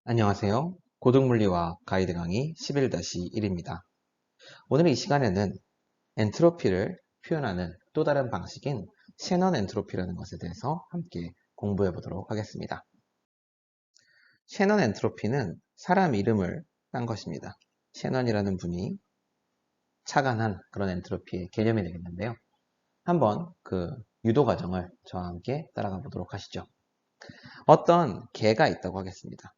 안녕하세요. 고등물리와 가이드 강의 11-1입니다. 오늘 이 시간에는 엔트로피를 표현하는 또 다른 방식인 셰넌 엔트로피라는 것에 대해서 함께 공부해 보도록 하겠습니다. 셰넌 엔트로피는 사람 이름을 딴 것입니다. 셰넌이라는 분이 착안한 그런 엔트로피의 개념이 되겠는데요. 한번 그 유도 과정을 저와 함께 따라가 보도록 하시죠. 어떤 개가 있다고 하겠습니다.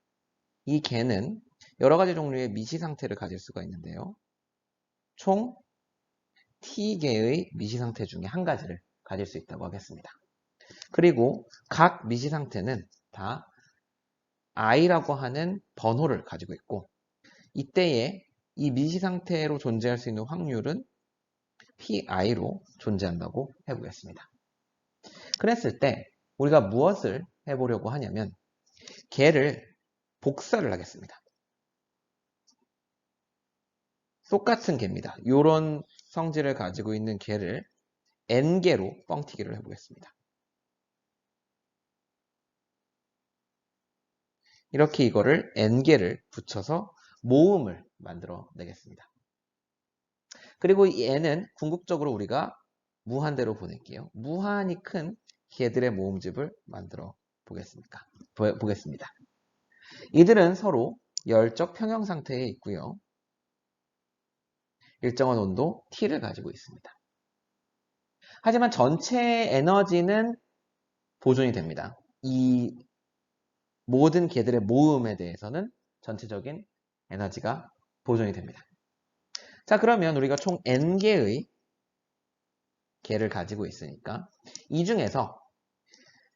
이 개는 여러 가지 종류의 미시 상태를 가질 수가 있는데요. 총 T개의 미시 상태 중에 한 가지를 가질 수 있다고 하겠습니다. 그리고 각 미시 상태는 다 I라고 하는 번호를 가지고 있고, 이때에 이 미시 상태로 존재할 수 있는 확률은 PI로 존재한다고 해보겠습니다. 그랬을 때 우리가 무엇을 해보려고 하냐면 개를 복사를 하겠습니다. 똑같은 개입니다. 이런 성질을 가지고 있는 개를 N개로 뻥튀기를 해보겠습니다. 이렇게 이거를 N개를 붙여서 모음을 만들어 내겠습니다. 그리고 이 N은 궁극적으로 우리가 무한대로 보낼게요. 무한히 큰 개들의 모음집을 만들어 보겠습니다. 이들은 서로 열적 평형 상태에 있고요. 일정한 온도 T를 가지고 있습니다. 하지만 전체 에너지는 보존이 됩니다. 이 모든 개들의 모음에 대해서는 전체적인 에너지가 보존이 됩니다. 자, 그러면 우리가 총 N개의 개를 가지고 있으니까 이 중에서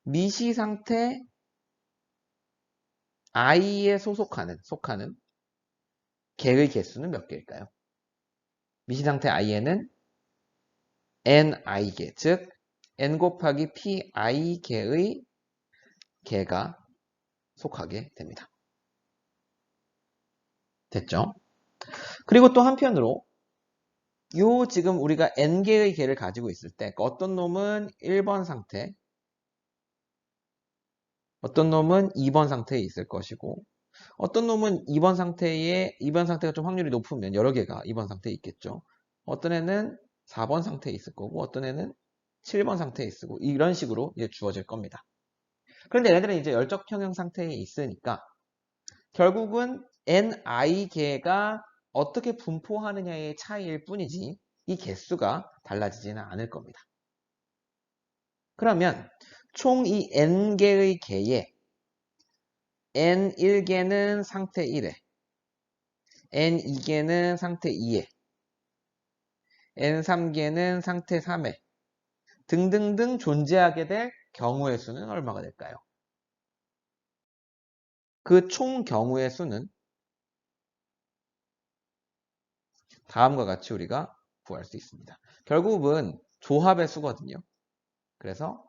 미시 상태 I에 속하는 개의 개수는 몇 개일까요? 미시 상태 I에는 NI개, 즉 N 곱하기 PI 개의 개가 속하게 됩니다. 됐죠? 그리고 또 한편으로 요 지금 우리가 N개의 개를 가지고 있을 때 어떤 놈은 1번 상태, 어떤 놈은 2번 상태에 있을 것이고, 어떤 놈은 2번 상태가 좀 확률이 높으면 여러 개가 2번 상태에 있겠죠. 어떤 애는 4번 상태에 있을 거고, 어떤 애는 7번 상태에 있고, 이런 식으로 이제 주어질 겁니다. 그런데 얘네들은 이제 열적 평형 상태에 있으니까 결국은 NI개가 어떻게 분포하느냐의 차이일 뿐이지 이 개수가 달라지지는 않을 겁니다. 그러면 총 이 N개의 개에 N1개는 상태 1에, N2개는 상태 2에, N3개는 상태 3에 등등등 존재하게 될 경우의 수는 얼마가 될까요? 그 총 경우의 수는 다음과 같이 우리가 구할 수 있습니다. 결국은 조합의 수거든요. 그래서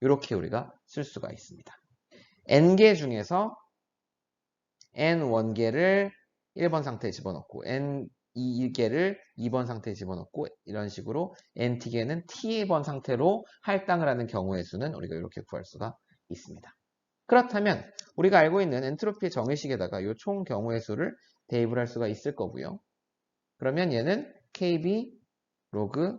이렇게 우리가 쓸 수가 있습니다. N개 중에서 N1개를 1번 상태에 집어넣고 N2개를 2번 상태에 집어넣고 이런 식으로 NT개는 T번 상태로 할당을 하는 경우의 수는 우리가 이렇게 구할 수가 있습니다. 그렇다면 우리가 알고 있는 엔트로피의 정의식에다가 이 총 경우의 수를 대입을 할 수가 있을 거고요. 그러면 얘는 KB 로그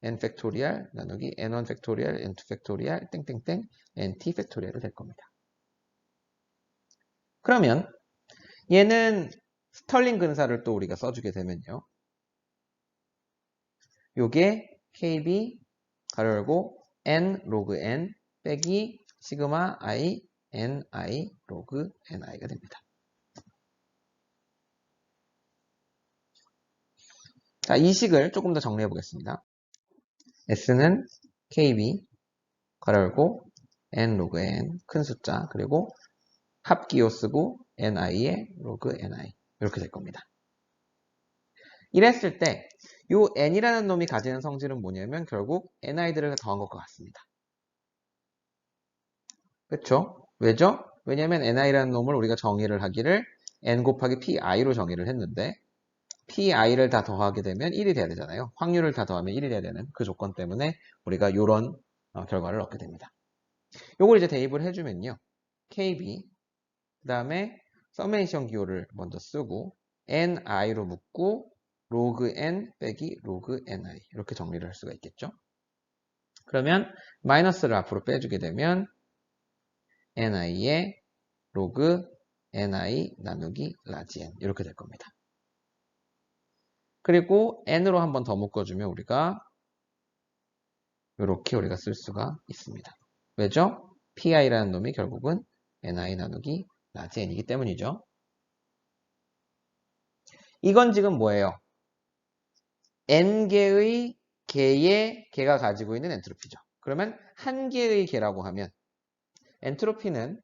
n 팩토리얼 나누기 n1 팩토리얼 n2 팩토리얼 땡땡땡 nt 팩토리얼이 될 겁니다. 그러면 얘는 스털링 근사를 또 우리가 써주게 되면요. 요게 KB 가로 열고 n 로그 n 빼기 시그마 i ni 로그 ni가 됩니다. 자, 이 식을 조금 더 정리해 보겠습니다. S는 KB 가로 열고 n 로그 n 큰 숫자 그리고 합기호 쓰고 ni의 로그 ni 이렇게 될 겁니다. 이랬을 때 이 n이라는 놈이 가지는 성질은 뭐냐면 결국 ni들을 더한 것과 같습니다. 그렇죠? 왜죠? 왜냐면 ni라는 놈을 우리가 정의를 하기를 n 곱하기 pi로 정의를 했는데 pi를 다 더하게 되면 1이 돼야 되잖아요. 확률을 다 더하면 1이 돼야 되는 그 조건 때문에 우리가 이런 결과를 얻게 됩니다. 요걸 이제 대입을 해주면요. KB 그 다음에 서메이션 기호를 먼저 쓰고 ni로 묶고 로그 n 빼기 로그 ni 이렇게 정리를 할 수가 있겠죠. 그러면 마이너스를 앞으로 빼주게 되면 ni의 로그 ni 나누기 라지 n 이렇게 될 겁니다. 그리고 n으로 한 번 더 묶어주면 이렇게 우리가 쓸 수가 있습니다. 왜죠? pi라는 놈이 결국은 ni 나누기 라지 n이기 때문이죠. 이건 지금 뭐예요? n개의 개의 개가 가지고 있는 엔트로피죠. 그러면 한 개의 개라고 하면 엔트로피는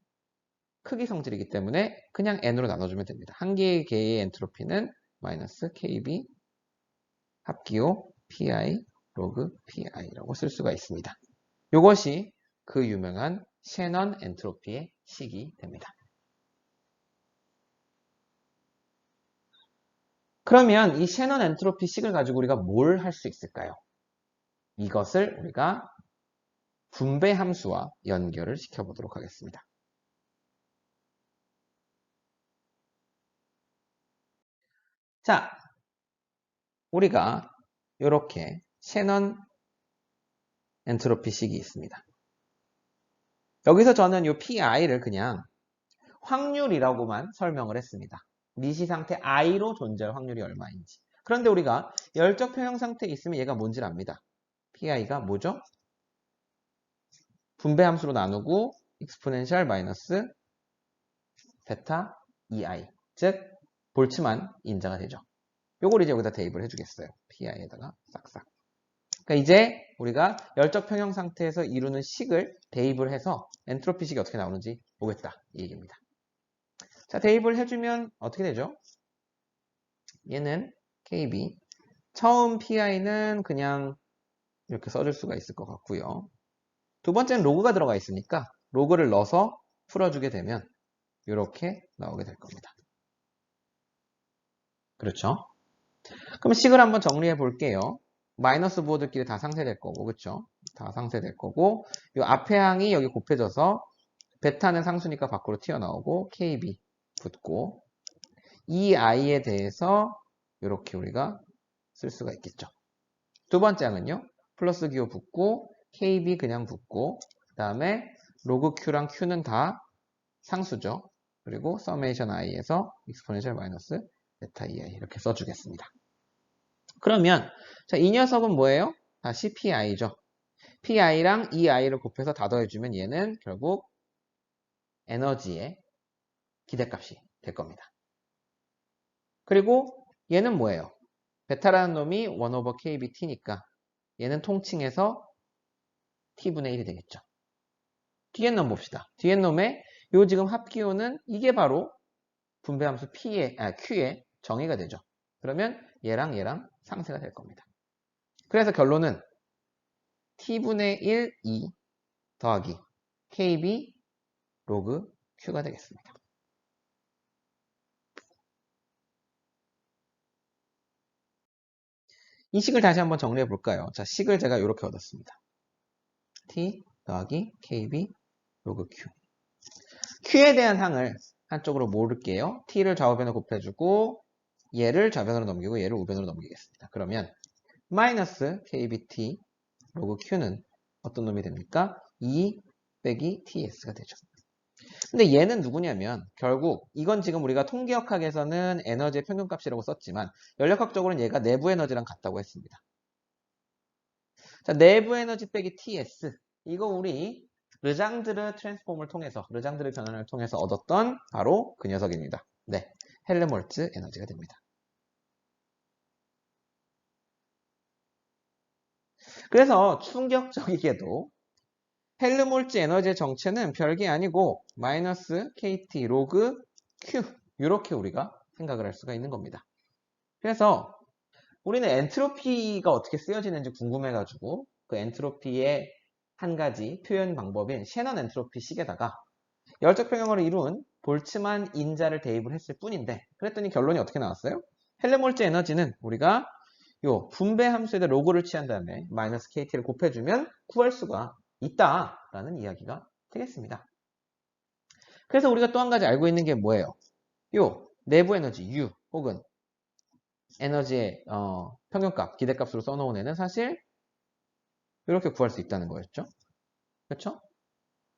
크기 성질이기 때문에 그냥 n으로 나눠주면 됩니다. 한 개의 개의 엔트로피는 마이너스 kb 합기호 pi 로그 pi라고 쓸 수가 있습니다. 이것이 그 유명한 셰넌 엔트로피의 식이 됩니다. 그러면 이 셰넌 엔트로피 식을 가지고 우리가 뭘 할 수 있을까요? 이것을 우리가 분배 함수와 연결을 시켜보도록 하겠습니다. 자, 우리가 이렇게 셰넌 엔트로피 식이 있습니다. 여기서 저는 이 pi를 그냥 확률이라고만 설명을 했습니다. 미시 상태 i로 존재할 확률이 얼마인지. 그런데 우리가 열적 평형 상태에 있으면 얘가 뭔지를 압니다. pi가 뭐죠? 분배 함수로 나누고 exponential 마이너스 베타 2i 즉 볼츠만 인자가 되죠. 요걸 이제 여기다 대입을 해주겠어요. pi에다가 싹싹. 그러니까 이제 우리가 열적 평형 상태에서 이루는 식을 대입을 해서 엔트로피 식이 어떻게 나오는지 보겠다 이 얘기입니다. 자, 대입을 해주면 어떻게 되죠? 얘는 kb 처음 pi는 그냥 이렇게 써줄 수가 있을 것 같고요. 두 번째는 로그가 들어가 있으니까 로그를 넣어서 풀어주게 되면 이렇게 나오게 될 겁니다. 그렇죠? 그럼 식을 한번 정리해 볼게요. 마이너스 부호들끼리 다 상쇄될 거고, 그렇죠? 다 상쇄될 거고, 이 앞에 항이 여기 곱해져서 베타는 상수니까 밖으로 튀어나오고 kb 붙고 이 i에 대해서 이렇게 우리가 쓸 수가 있겠죠. 두 번째 항은요. 플러스 기호 붙고 kb 그냥 붙고 그 다음에 로그 q랑 q는 다 상수죠. 그리고 서메이션 i에서 exponential 마이너스 베타 2i 이렇게 써주겠습니다. 그러면 자, 이 녀석은 뭐예요? 다시 pi죠. pi랑 이 i를 곱해서 다 더해주면 얘는 결국 에너지의 기대값이 될 겁니다. 그리고 얘는 뭐예요? 베타라는 놈이 1 over kbt니까 얘는 통칭해서 t분의 1이 되겠죠. 뒤에 놈 봅시다. 뒤에 놈의 요 지금 합기호는 이게 바로 분배함수 q의 정의가 되죠. 그러면 얘랑 상쇄가 될 겁니다. 그래서 결론은 t분의 1, 2 더하기 kb 로그 q가 되겠습니다. 이 식을 다시 한번 정리해 볼까요? 자, 식을 제가 이렇게 얻었습니다. t 더하기 kb 로그 q. q에 대한 항을 한쪽으로 모을게요. t를 좌우변으로 곱해주고 얘를 좌변으로 넘기고 얘를 우변으로 넘기겠습니다. 그러면 마이너스 kbt 로그 q는 어떤 놈이 됩니까? 2 빼기 ts가 되죠. 근데 얘는 누구냐면 결국 이건 지금 우리가 통계역학에서는 에너지의 평균값이라고 썼지만 연력학적으로는 얘가 내부 에너지랑 같다고 했습니다. 자, 내부 에너지 빼기 ts 이거 우리 르장드르 트랜스폼을 통해서 르장드르 변환을 통해서 얻었던 바로 그 녀석입니다. 네, 헬름홀츠 에너지가 됩니다. 그래서 충격적이게도 헬름홀츠 에너지의 정체는 별게 아니고 마이너스 KT 로그 Q 이렇게 우리가 생각을 할 수가 있는 겁니다. 그래서 우리는 엔트로피가 어떻게 쓰여지는지 궁금해가지고 그 엔트로피의 한 가지 표현 방법인 셰넌 엔트로피 식에다가 열적 평형을 이룬 볼츠만 인자를 대입을 했을 뿐인데 그랬더니 결론이 어떻게 나왔어요? 헬름홀츠 에너지는 우리가 요 분배 함수에다 로그를 취한 다음에 마이너스 KT를 곱해주면 구할 수가 있다라는 이야기가 되겠습니다. 그래서 우리가 또 한 가지 알고 있는 게 뭐예요? 요 내부 에너지 U 혹은 에너지의 평균값, 기대값으로 써놓은 애는 사실 이렇게 구할 수 있다는 거였죠. 그렇죠?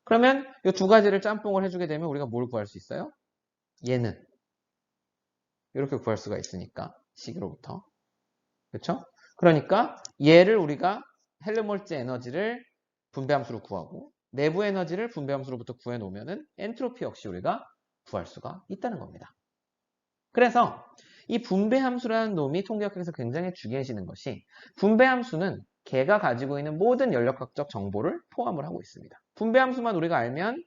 그러면 이 두 가지를 짬뽕을 해주게 되면 우리가 뭘 구할 수 있어요? 얘는 이렇게 구할 수가 있으니까 식으로부터. 그렇죠? 그러니까 얘를 우리가 헬름홀츠 에너지를 분배함수로 구하고 내부 에너지를 분배함수로부터 구해 놓으면은 엔트로피 역시 우리가 구할 수가 있다는 겁니다. 그래서 이 분배함수라는 놈이 통계학에서 굉장히 중요해지는 것이 분배함수는 걔가 가지고 있는 모든 연력학적 정보를 포함을 하고 있습니다. 분배함수만 우리가 알면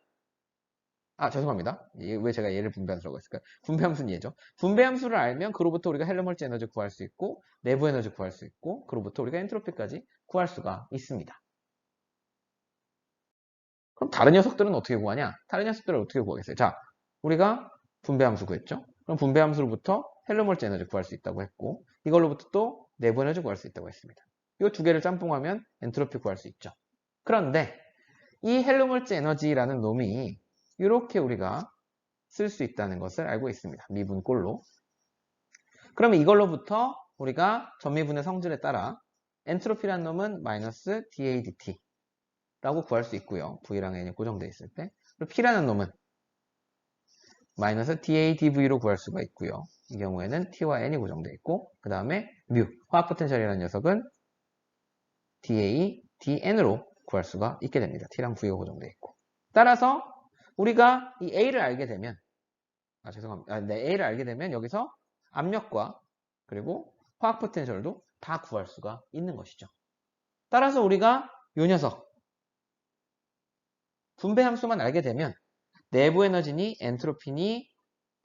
죄송합니다. 왜 제가 얘를 분배함수라고 했을까요? 분배함수는 얘죠. 분배함수를 알면 그로부터 우리가 헬름홀츠 에너지 구할 수 있고 내부 에너지 구할 수 있고 그로부터 우리가 엔트로피까지 구할 수가 있습니다. 그럼 다른 녀석들은 어떻게 구하냐? 다른 녀석들은 어떻게 구하겠어요? 자, 우리가 분배함수 구했죠? 그럼 분배함수로부터 헬름홀츠 에너지 구할 수 있다고 했고 이걸로부터 또 내부 에너지 구할 수 있다고 했습니다. 이 두 개를 짬뽕하면 엔트로피 구할 수 있죠. 그런데 이 헬름홀츠 에너지라는 놈이 이렇게 우리가 쓸 수 있다는 것을 알고 있습니다. 미분꼴로. 그러면 이걸로부터 우리가 전미분의 성질에 따라 엔트로피라는 놈은 마이너스 DADT 라고 구할 수 있고요. V랑 N이 고정되어 있을 때. 그리고 P라는 놈은 마이너스 DADV로 구할 수가 있고요. 이 경우에는 T와 N이 고정되어 있고 그 다음에 뮤, 화학 포텐셜이라는 녀석은 DADN으로 구할 수가 있게 됩니다. T랑 V가 고정되어 있고. 따라서 우리가 이 A를 알게 되면 죄송합니다. A를 알게 되면 여기서 압력과 그리고 화학 포텐셜도 다 구할 수가 있는 것이죠. 따라서 우리가 이 녀석 분배 함수만 알게 되면 내부 에너지니 엔트로피니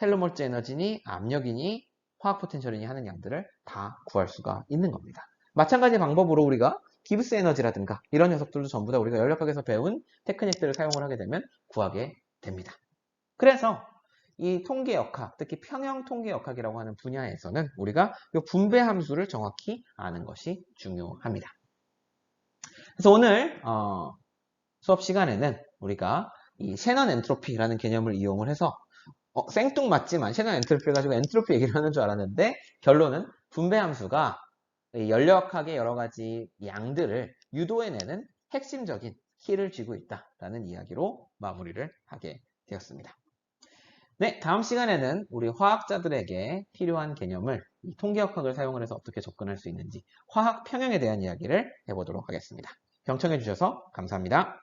헬름홀츠 에너지니 압력이니 화학 포텐셜이니 하는 양들을 다 구할 수가 있는 겁니다. 마찬가지 방법으로 우리가 기브스 에너지라든가 이런 녀석들도 전부 다 우리가 연력학에서 배운 테크닉들을 사용을 하게 되면 구하게 됩니다. 그래서 이 통계역학, 특히 평형 통계역학이라고 하는 분야에서는 우리가 이 분배 함수를 정확히 아는 것이 중요합니다. 그래서 오늘 수업 시간에는 우리가 이 셰넌 엔트로피라는 개념을 이용을 해서 생뚱맞지만 셰넌 엔트로피를 가지고 엔트로피 얘기를 하는 줄 알았는데 결론은 분배 함수가 연력학의 여러 가지 양들을 유도해내는 핵심적인 키를 쥐고 있다라는 이야기로 마무리를 하게 되었습니다. 네, 다음 시간에는 우리 화학자들에게 필요한 개념을 이 통계역학을 사용을 해서 어떻게 접근할 수 있는지 화학 평형에 대한 이야기를 해보도록 하겠습니다. 경청해 주셔서 감사합니다.